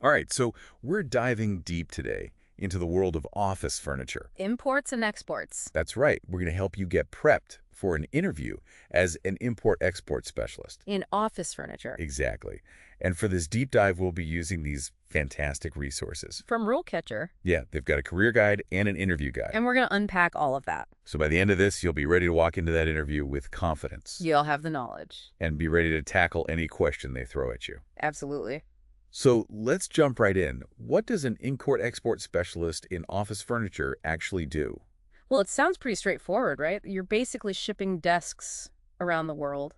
All right, so we're diving deep today into the world of office furniture. Imports and exports. That's right. We're going to help you get prepped for an interview as an import-export specialist. In office furniture. Exactly. And for this deep dive, we'll be using these fantastic resources. From RoleCatcher. Yeah, they've got a career guide and an interview guide. And we're going to unpack all of that. So by the end of this, you'll be ready to walk into that interview with confidence. You'll have the knowledge. And be ready to tackle any question they throw at you. Absolutely. So let's jump right in. What does an import-export specialist in office furniture actually do? Well, it sounds pretty straightforward, right? You're basically shipping desks around the world.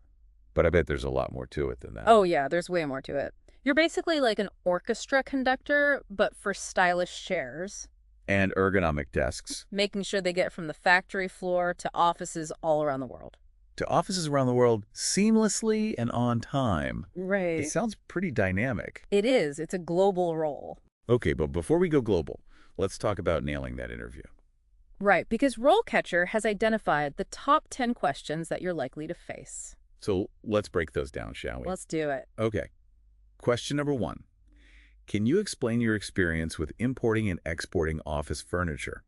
But I bet there's a lot more to it than that. Oh, yeah, there's way more to it. You're basically like an orchestra conductor, but for stylish chairs. And ergonomic desks. Making sure they get from the factory floor to offices all around the world. To offices around the world seamlessly and on time. Right. It sounds pretty dynamic. It is. It's a global role. Okay, but before we go global, let's talk about nailing that interview. Right, because RoleCatcher has identified the top 10 questions that you're likely to face. So let's break those down, shall we? Let's do it. Okay. Question number 1. Can you explain your experience with importing and exporting office furniture?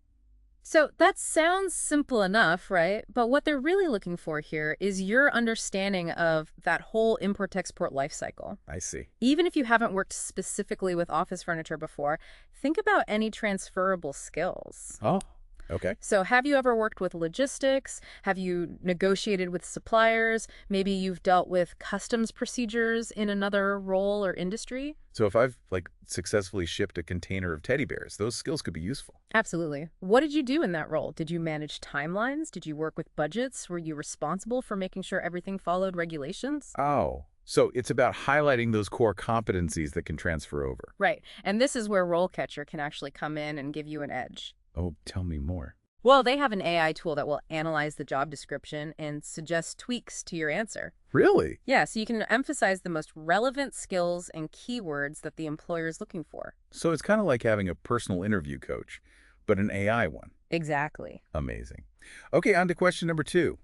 So that sounds simple enough, right? But what they're really looking for here is your understanding of that whole import-export life cycle. I see. Even if you haven't worked specifically with office furniture before, think about any transferable skills. Oh, okay. So have you ever worked with logistics? Have you negotiated with suppliers? Maybe you've dealt with customs procedures in another role or industry? So if I've, successfully shipped a container of teddy bears, those skills could be useful. Absolutely. What did you do in that role? Did you manage timelines? Did you work with budgets? Were you responsible for making sure everything followed regulations? Oh, so it's about highlighting those core competencies that can transfer over. Right. And this is where RoleCatcher can actually come in and give you an edge. Oh, tell me more. Well, they have an AI tool that will analyze the job description and suggest tweaks to your answer. Really? Yeah, so you can emphasize the most relevant skills and keywords that the employer is looking for. So it's kind of like having a personal interview coach, but an AI one. Exactly. Amazing. Okay, on to question number 2.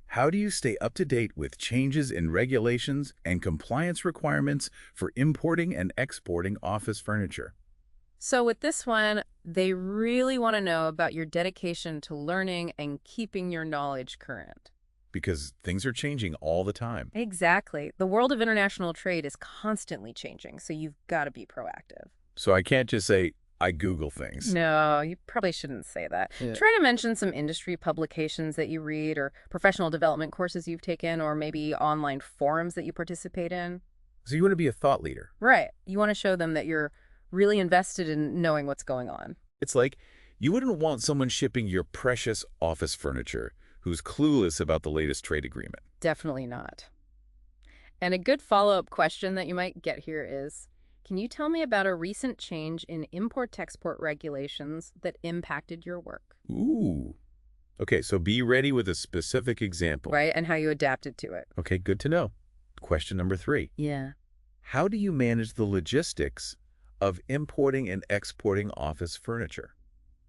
How do you stay up to date with changes in regulations and compliance requirements for importing and exporting office furniture? So with this one, they really want to know about your dedication to learning and keeping your knowledge current. Because things are changing all the time. Exactly. The world of international trade is constantly changing, so you've got to be proactive. So I can't just say, I Google things. No, you probably shouldn't say that. Yeah. Try to mention some industry publications that you read or professional development courses you've taken or maybe online forums that you participate in. So you want to be a thought leader. Right. You want to show them that you're really invested in knowing what's going on. It's like you wouldn't want someone shipping your precious office furniture who's clueless about the latest trade agreement. Definitely not. And a good follow-up question that you might get here is, can you tell me about a recent change in import-export regulations that impacted your work? Ooh. Okay, so be ready with a specific example. Right, and how you adapted to it. Okay, good to know. Question number 3. Yeah. How do you manage the logistics of importing and exporting office furniture?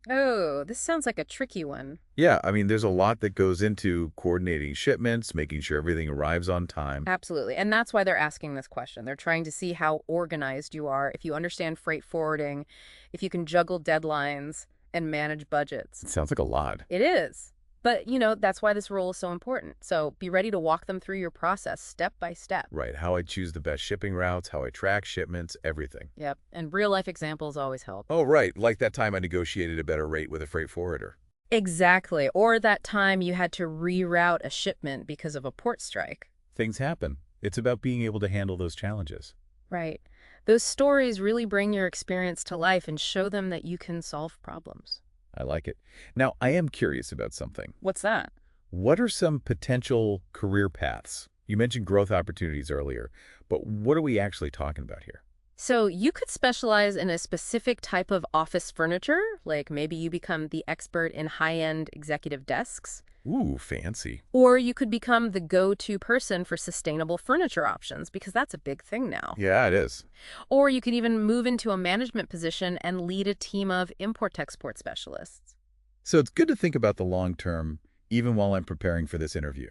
Oh, this sounds like a tricky one. Yeah, I mean, there's a lot that goes into coordinating shipments, making sure everything arrives on time. Absolutely. And that's why they're asking this question. They're trying to see how organized you are, if you understand freight forwarding, if you can juggle deadlines and manage budgets. It sounds like a lot. It is. But, that's why this role is so important. So be ready to walk them through your process step by step. Right, how I choose the best shipping routes, how I track shipments, everything. Yep. And real-life examples always help. Oh, right, like that time I negotiated a better rate with a freight forwarder. Exactly. Or that time you had to reroute a shipment because of a port strike. Things happen. It's about being able to handle those challenges. Right. Those stories really bring your experience to life and show them that you can solve problems. I like it. Now, I am curious about something. What's that? What are some potential career paths? You mentioned growth opportunities earlier, but what are we actually talking about here? So you could specialize in a specific type of office furniture, like maybe you become the expert in high-end executive desks. Ooh, fancy. Or you could become the go-to person for sustainable furniture options, because that's a big thing now. Yeah, it is. Or you could even move into a management position and lead a team of import-export specialists. So it's good to think about the long term, even while I'm preparing for this interview.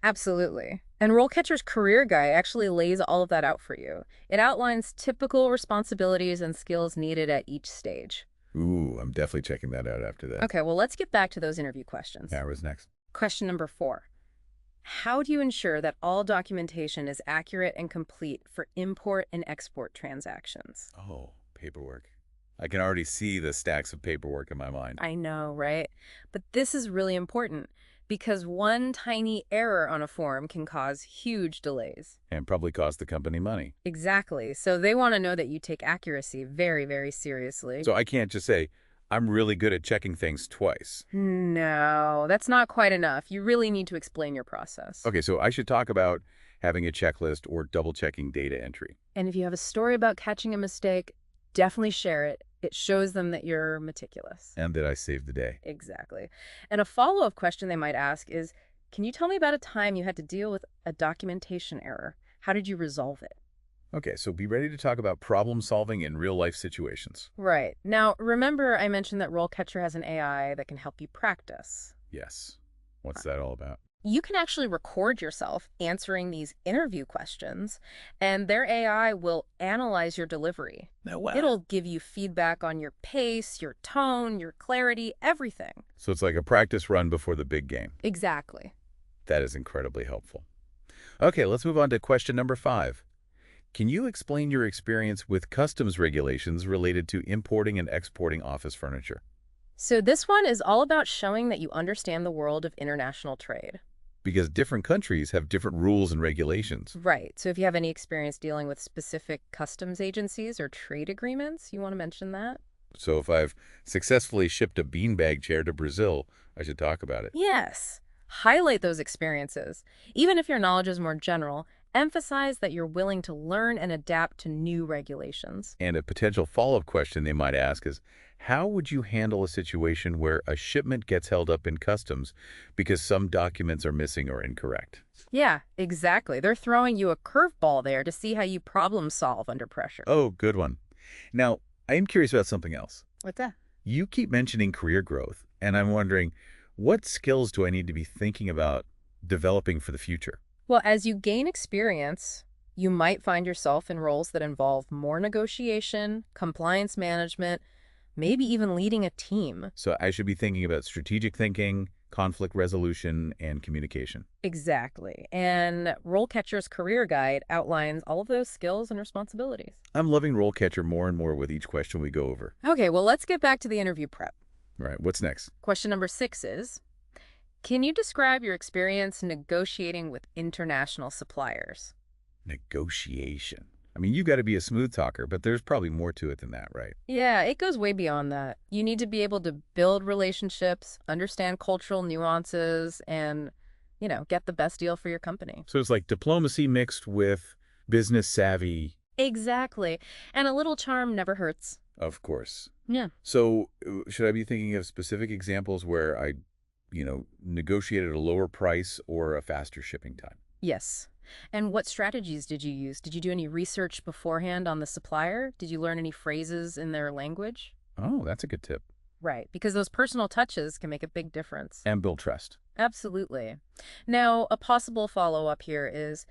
Absolutely. And RoleCatcher's Career Guide actually lays all of that out for you. It outlines typical responsibilities and skills needed at each stage. Ooh, I'm definitely checking that out after this. Okay, well, let's get back to those interview questions. Yeah, what's next? Question number 4. How do you ensure that all documentation is accurate and complete for import and export transactions? Oh, paperwork. I can already see the stacks of paperwork in my mind. I know, right? But this is really important because one tiny error on a form can cause huge delays. And probably cost the company money. Exactly. So they want to know that you take accuracy very, very seriously. So I can't just say, I'm really good at checking things twice. No, that's not quite enough. You really need to explain your process. Okay, so I should talk about having a checklist or double-checking data entry. And if you have a story about catching a mistake, definitely share it. It shows them that you're meticulous. And that I saved the day. Exactly. And a follow-up question they might ask is, can you tell me about a time you had to deal with a documentation error? How did you resolve it? Okay, so be ready to talk about problem solving in real-life situations. Right. Now, remember I mentioned that RoleCatcher has an AI that can help you practice. Yes. What's that all about? You can actually record yourself answering these interview questions, and their AI will analyze your delivery. No way. It'll give you feedback on your pace, your tone, your clarity, everything. So it's like a practice run before the big game. Exactly. That is incredibly helpful. Okay, let's move on to question number 5. Can you explain your experience with customs regulations related to importing and exporting office furniture? So this one is all about showing that you understand the world of international trade. Because different countries have different rules and regulations. Right. So if you have any experience dealing with specific customs agencies or trade agreements, you want to mention that? So if I've successfully shipped a beanbag chair to Brazil, I should talk about it. Yes. Highlight those experiences. Even if your knowledge is more general, emphasize that you're willing to learn and adapt to new regulations. And a potential follow-up question they might ask is, how would you handle a situation where a shipment gets held up in customs because some documents are missing or incorrect? Yeah, exactly. They're throwing you a curveball there to see how you problem solve under pressure. Oh, good one. Now, I am curious about something else. What's that? You keep mentioning career growth, and I'm wondering, what skills do I need to be thinking about developing for the future? Well, as you gain experience, you might find yourself in roles that involve more negotiation, compliance management, maybe even leading a team. So I should be thinking about strategic thinking, conflict resolution, and communication. Exactly. And RoleCatcher's Career Guide outlines all of those skills and responsibilities. I'm loving RoleCatcher more and more with each question we go over. Okay, well, let's get back to the interview prep. All right, what's next? Question number 6 is, can you describe your experience negotiating with international suppliers? Negotiation. I mean, you've got to be a smooth talker, but there's probably more to it than that, right? Yeah, it goes way beyond that. You need to be able to build relationships, understand cultural nuances, and, get the best deal for your company. So it's like diplomacy mixed with business savvy. Exactly. And a little charm never hurts. Of course. Yeah. So should I be thinking of specific examples where I, negotiated a lower price or a faster shipping time? Yes. And what strategies did you use? Did you do any research beforehand on the supplier? Did you learn any phrases in their language? Oh, that's a good tip. Right, because those personal touches can make a big difference. And build trust. Absolutely. Now, a possible follow-up here is,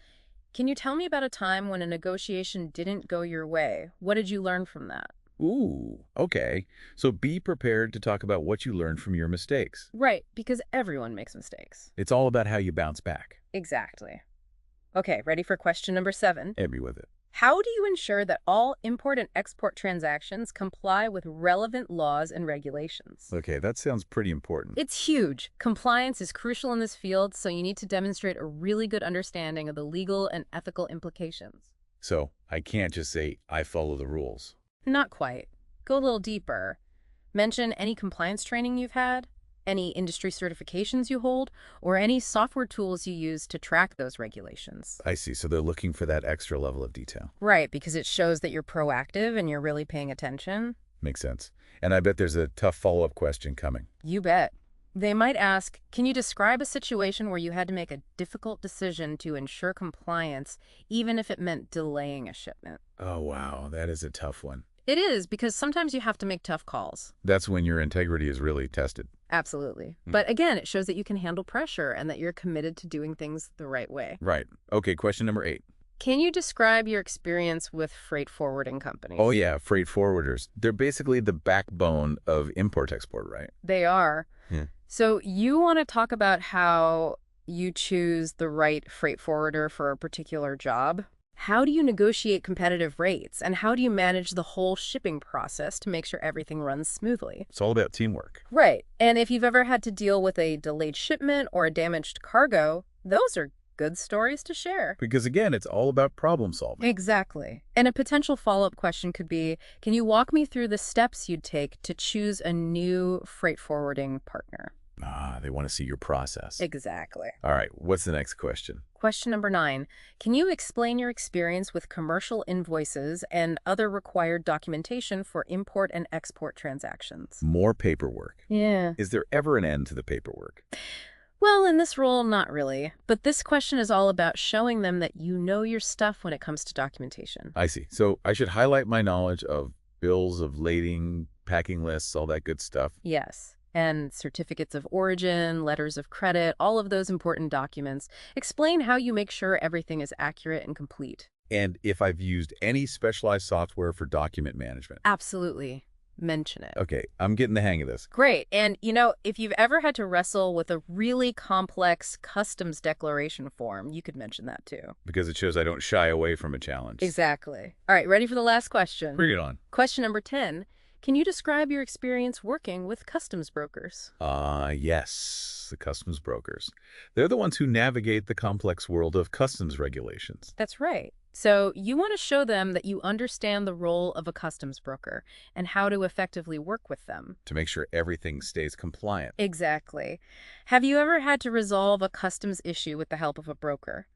can you tell me about a time when a negotiation didn't go your way? What did you learn from that? Ooh, okay. So be prepared to talk about what you learned from your mistakes. Right, because everyone makes mistakes. It's all about how you bounce back. Exactly. Okay, ready for question number 7? Hit me with it. How do you ensure that all import and export transactions comply with relevant laws and regulations? Okay, that sounds pretty important. It's huge. Compliance is crucial in this field, so you need to demonstrate a really good understanding of the legal and ethical implications. So I can't just say, I follow the rules. Not quite. Go a little deeper. Mention any compliance training you've had, any industry certifications you hold, or any software tools you use to track those regulations. I see. So they're looking for that extra level of detail. Right, because it shows that you're proactive and you're really paying attention. Makes sense. And I bet there's a tough follow-up question coming. You bet. They might ask, can you describe a situation where you had to make a difficult decision to ensure compliance, even if it meant delaying a shipment? Oh, wow. That is a tough one. It is, because sometimes you have to make tough calls. That's when your integrity is really tested. Absolutely. But again, it shows that you can handle pressure and that you're committed to doing things the right way. Right. Okay, question number 8. Can you describe your experience with freight forwarding companies? Oh, yeah, freight forwarders. They're basically the backbone of import-export, right? They are. Yeah. So you want to talk about how you choose the right freight forwarder for a particular job? How do you negotiate competitive rates? And how do you manage the whole shipping process to make sure everything runs smoothly? It's all about teamwork. Right. And if you've ever had to deal with a delayed shipment or a damaged cargo, those are good stories to share. Because, again, it's all about problem solving. Exactly. And a potential follow-up question could be, can you walk me through the steps you'd take to choose a new freight forwarding partner? Ah, they want to see your process. Exactly. All right, what's the next question? Question number 9. Can you explain your experience with commercial invoices and other required documentation for import and export transactions? More paperwork. Yeah. Is there ever an end to the paperwork? Well, in this role, not really. But this question is all about showing them that you know your stuff when it comes to documentation. I see. So I should highlight my knowledge of bills of lading, packing lists, all that good stuff. Yes. And certificates of origin, letters of credit, all of those important documents. Explain how you make sure everything is accurate and complete. And if I've used any specialized software for document management. Absolutely. Mention it. Okay, I'm getting the hang of this. Great. And, if you've ever had to wrestle with a really complex customs declaration form, you could mention that too. Because it shows I don't shy away from a challenge. Exactly. All right, ready for the last question? Bring it on. Question number 10. Can you describe your experience working with customs brokers? Yes, the customs brokers. They're the ones who navigate the complex world of customs regulations. That's right. So you want to show them that you understand the role of a customs broker and how to effectively work with them. To make sure everything stays compliant. Exactly. Have you ever had to resolve a customs issue with the help of a broker?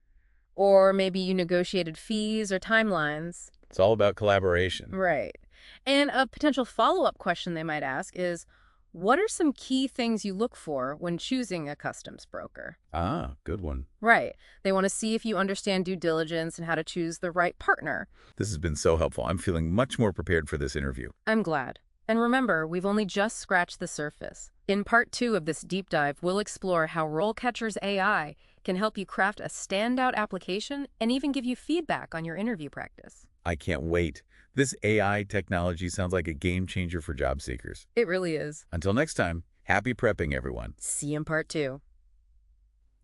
Or maybe you negotiated fees or timelines? It's all about collaboration. Right. And a potential follow-up question they might ask is, what are some key things you look for when choosing a customs broker? Ah, good one. Right. They want to see if you understand due diligence and how to choose the right partner. This has been so helpful. I'm feeling much more prepared for this interview. I'm glad. And remember, we've only just scratched the surface. In part 2 of this deep dive, we'll explore how RoleCatcher's AI can help you craft a standout application and even give you feedback on your interview practice. I can't wait. This AI technology sounds like a game changer for job seekers. It really is. Until next time, happy prepping, everyone. See you in part 2.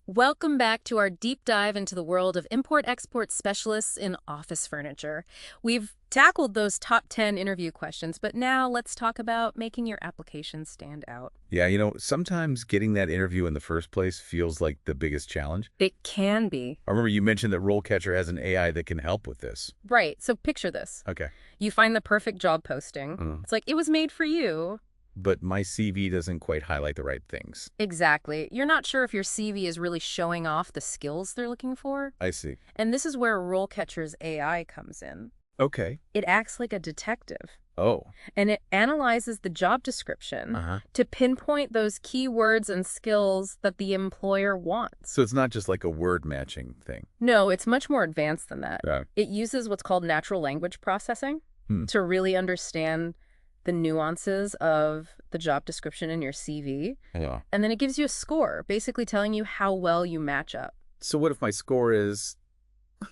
Welcome back to our deep dive into the world of import-export specialists in office furniture. We've tackled those top 10 interview questions, but now let's talk about making your application stand out. Yeah, sometimes getting that interview in the first place feels like the biggest challenge. It can be. I remember you mentioned that RoleCatcher has an AI that can help with this. Right. So picture this. Okay. You find the perfect job posting. It's like, it was made for you. But my CV doesn't quite highlight the right things. Exactly. You're not sure if your CV is really showing off the skills they're looking for. I see. And this is where RoleCatcher's AI comes in. Okay. It acts like a detective. Oh. And it analyzes the job description to pinpoint those keywords and skills that the employer wants. So it's not just like a word matching thing. No, it's much more advanced than that. Yeah. It uses what's called natural language processing to really understand the nuances of the job description in your CV. Yeah. And then it gives you a score, basically telling you how well you match up. So what if my score is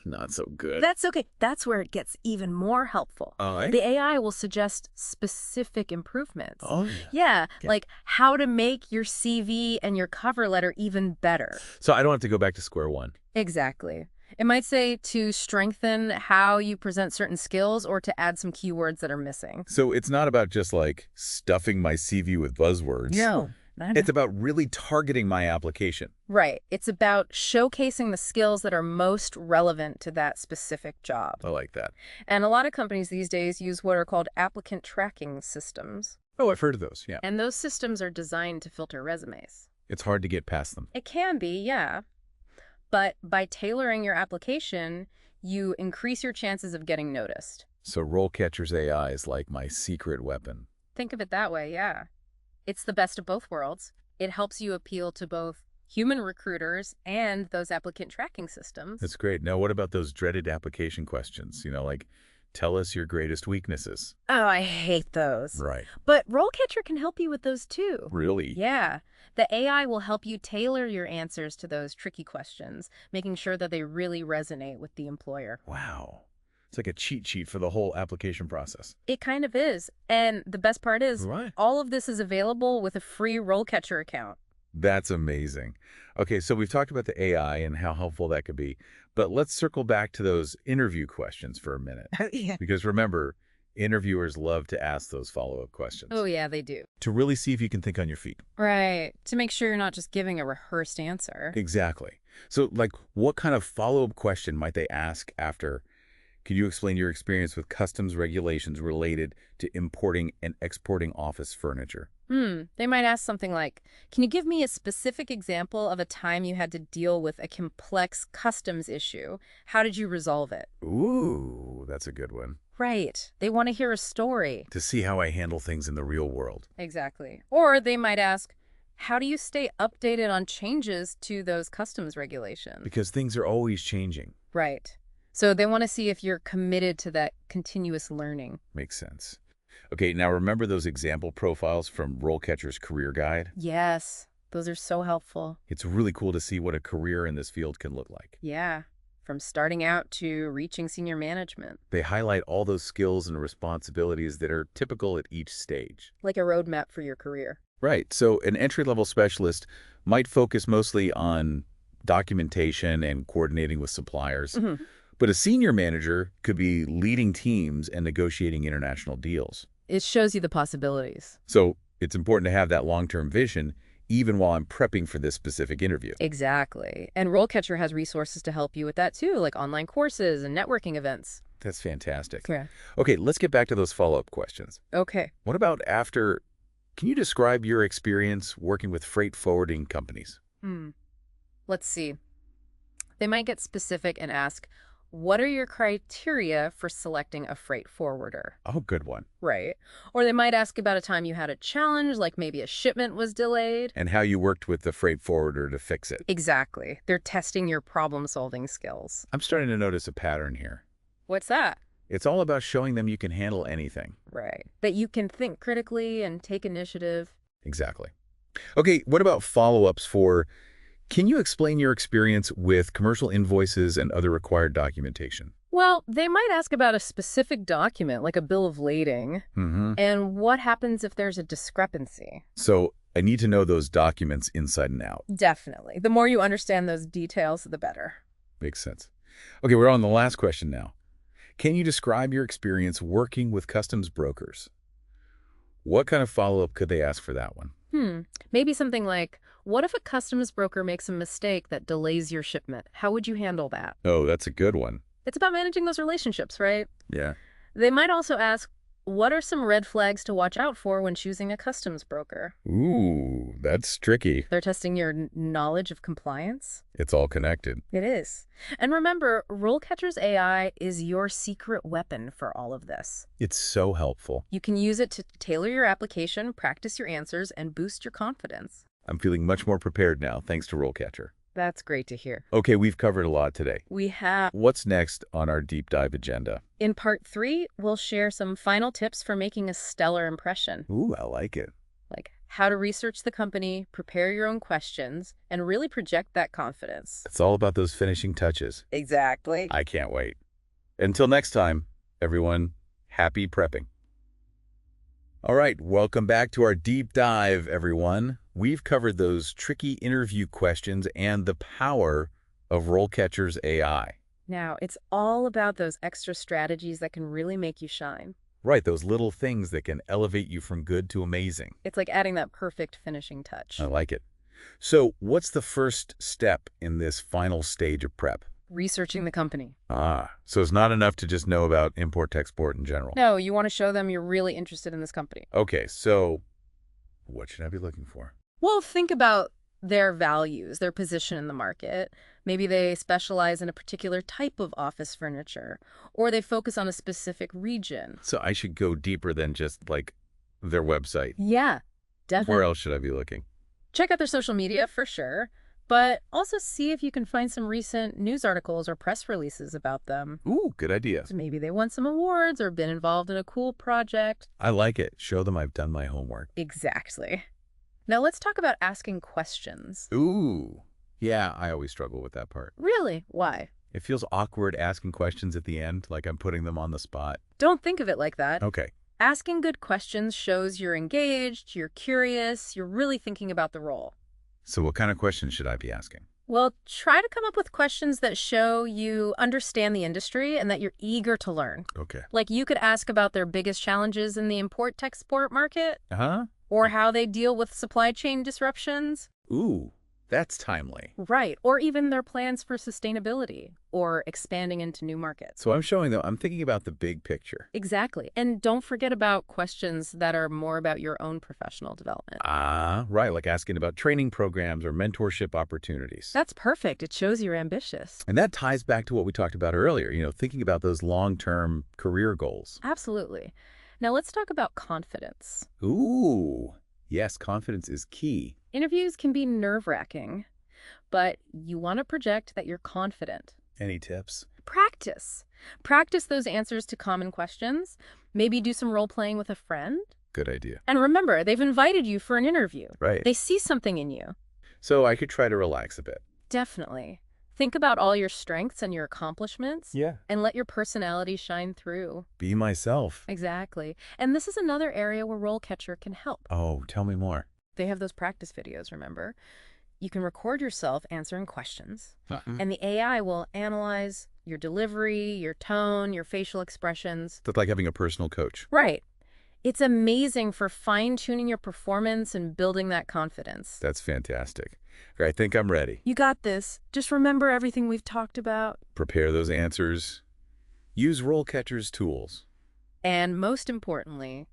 not so good? That's okay. That's where it gets even more helpful. The AI will suggest specific improvements. Oh, yeah, like how to make your CV and your cover letter even better. So I don't have to go back to square one. Exactly. It might say to strengthen how you present certain skills or to add some keywords that are missing. So it's not about just like stuffing my CV with buzzwords. No. It's about really targeting my application. Right. It's about showcasing the skills that are most relevant to that specific job. I like that. And a lot of companies these days use what are called applicant tracking systems. Oh, I've heard of those, yeah. And those systems are designed to filter resumes. It's hard to get past them. It can be, yeah. But by tailoring your application, you increase your chances of getting noticed. So RoleCatcher's AI is like my secret weapon. Think of it that way, yeah. It's the best of both worlds. It helps you appeal to both human recruiters and those applicant tracking systems. That's great. Now, what about those dreaded application questions? Like, Tell us your greatest weaknesses. Oh, I hate those. Right. But RoleCatcher can help you with those too. Really? Yeah. The AI will help you tailor your answers to those tricky questions, making sure that they really resonate with the employer. Wow. It's like a cheat sheet for the whole application process. It kind of is. And the best part is, Right. all of this is available with a free RoleCatcher account. That's amazing. Okay, so we've talked about the AI and how helpful that could be, but let's circle back to those interview questions for a minute. Yeah. Because remember, interviewers love to ask those follow-up questions. Oh, yeah, they do. To really see if you can think on your feet. Right. To make sure you're not just giving a rehearsed answer. Exactly. So, like, what kind of follow-up question might they ask after? Could you explain your experience with customs regulations related to importing and exporting office furniture? They might ask something like, can you give me a specific example of a time you had to deal with a complex customs issue? How did you resolve it? Ooh, that's a good one. Right. They want to hear a story. To see how I handle things in the real world. Exactly. Or they might ask, how do you stay updated on changes to those customs regulations? Because things are always changing. Right. So they want to see if you're committed to that continuous learning. Makes sense. Okay, now remember those example profiles from RoleCatcher's Career Guide? Yes, those are so helpful. It's really cool to see what a career in this field can look like. Yeah, from starting out to reaching senior management. They highlight all those skills and responsibilities that are typical at each stage. Like a roadmap for your career. Right, so an entry-level specialist might focus mostly on documentation and coordinating with suppliers. But a senior manager could be leading teams and negotiating international deals. It shows you the possibilities. So it's important to have that long-term vision, even while I'm prepping for this specific interview. Exactly. And RoleCatcher has resources to help you with that too, like online courses and networking events. That's fantastic. Yeah. Okay, let's get back to those follow-up questions. Okay. What about after? Can you describe your experience working with freight forwarding companies? Let's see. They might get specific and ask, what are your criteria for selecting a freight forwarder? Oh, good one. Right. Or they might ask about a time you had a challenge, like maybe a shipment was delayed. And how you worked with the freight forwarder to fix it. Exactly. They're testing your problem-solving skills. I'm starting to notice a pattern here. What's that? It's all about showing them you can handle anything. Right. That you can think critically and take initiative. Exactly. Okay, what about follow-ups for, can you explain your experience with commercial invoices and other required documentation? Well, they might ask about a specific document, like a bill of lading, and what happens if there's a discrepancy. So I need to know those documents inside and out. Definitely. The more you understand those details, the better. Makes sense. Okay, we're on the last question now. Can you describe your experience working with customs brokers? What kind of follow-up could they ask for that one? Maybe something like, what if a customs broker makes a mistake that delays your shipment? How would you handle that? Oh, that's a good one. It's about managing those relationships, right? Yeah. They might also ask, what are some red flags to watch out for when choosing a customs broker? Ooh, that's tricky. They're testing your knowledge of compliance. It's all connected. It is. And remember, RoleCatcher's AI is your secret weapon for all of this. It's so helpful. You can use it to tailor your application, practice your answers, and boost your confidence. I'm feeling much more prepared now, thanks to RoleCatcher. That's great to hear. Okay, we've covered a lot today. We have. What's next on our deep dive agenda? In part 3, we'll share some final tips for making a stellar impression. Ooh, I like it. Like how to research the company, prepare your own questions, and really project that confidence. It's all about those finishing touches. Exactly. I can't wait. Until next time, everyone, happy prepping. All right, welcome back to our deep dive, everyone. We've covered those tricky interview questions and the power of RoleCatcher's AI. Now, it's all about those extra strategies that can really make you shine. Right, those little things that can elevate you from good to amazing. It's like adding that perfect finishing touch. I like it. So, what's the first step in this final stage of prep? Researching the company. So it's not enough to just know about import-export in general. No, you want to show them you're really interested in this company. Okay, so what should I be looking for? Well, think about their values, their position in the market. Maybe they specialize in a particular type of office furniture, or they focus on a specific region. So I should go deeper than just, like, their website. Yeah, definitely. Where else should I be looking? Check out their social media for sure, But also see if you can find some recent news articles or press releases about them. Ooh, good idea. So maybe they won some awards or been involved in a cool project. I like it. Show them I've done my homework. Exactly. Now let's talk about asking questions. Ooh. Yeah, I always struggle with that part. Really? Why? It feels awkward asking questions at the end, like I'm putting them on the spot. Don't think of it like that. Okay. Asking good questions shows you're engaged, you're curious, you're really thinking about the role. So what kind of questions should I be asking? Well, try to come up with questions that show you understand the industry and that you're eager to learn. Okay. Like you could ask about their biggest challenges in the import-export market, Uh-huh. or how they deal with supply chain disruptions. Ooh, that's timely. Right, or even their plans for sustainability or expanding into new markets. So I'm showing them, I'm thinking about the big picture. Exactly. And don't forget about questions that are more about your own professional development. Ah, right, like asking about training programs or mentorship opportunities. That's perfect. It shows you're ambitious. And that ties back to what we talked about earlier, thinking about those long-term career goals. Absolutely. Now let's talk about confidence. Ooh, yes, confidence is key. Interviews can be nerve-wracking, but you want to project that you're confident. Any tips? Practice. Practice those answers to common questions. Maybe do some role-playing with a friend. Good idea. And remember, they've invited you for an interview. Right. They see something in you. So I could try to relax a bit. Definitely. Think about all your strengths and your accomplishments. Yeah. And let your personality shine through. Be myself. Exactly. And this is another area where RoleCatcher can help. Oh, tell me more. They have those practice videos, remember? You can record yourself answering questions, and the AI will analyze your delivery, your tone, your facial expressions. That's like having a personal coach. Right. It's amazing for fine-tuning your performance and building that confidence. That's fantastic. I think I'm ready. You got this. Just remember everything we've talked about. Prepare those answers. Use RoleCatcher's tools. And most importantly,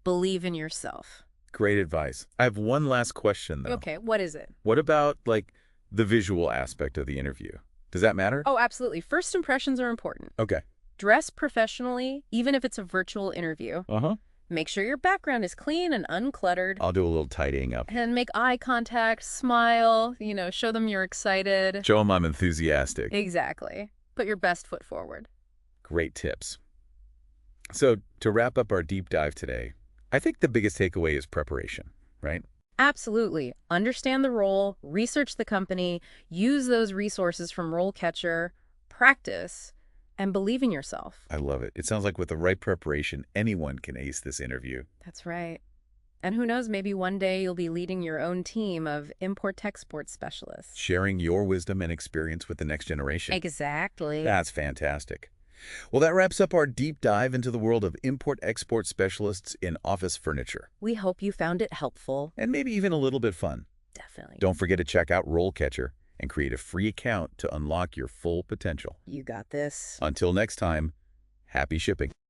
believe in yourself. Great advice. I have one last question, though. Okay, what is it? What about, the visual aspect of the interview? Does that matter? Oh, absolutely. First impressions are important. Okay. Dress professionally, even if it's a virtual interview. Uh-huh. Make sure your background is clean and uncluttered. I'll do a little tidying up. And make eye contact, smile, show them you're excited. Show them I'm enthusiastic. Exactly. Put your best foot forward. Great tips. So, to wrap up our deep dive today, I think the biggest takeaway is preparation, right? Absolutely. Understand the role, research the company, use those resources from RoleCatcher, practice, and believe in yourself. I love it. It sounds like with the right preparation, anyone can ace this interview. That's right. And who knows, maybe one day you'll be leading your own team of import-export specialists. Sharing your wisdom and experience with the next generation. Exactly. That's fantastic. Well, that wraps up our deep dive into the world of import-export specialists in office furniture. We hope you found it helpful. And maybe even a little bit fun. Definitely. Don't forget to check out RoleCatcher and create a free account to unlock your full potential. You got this. Until next time, happy shipping.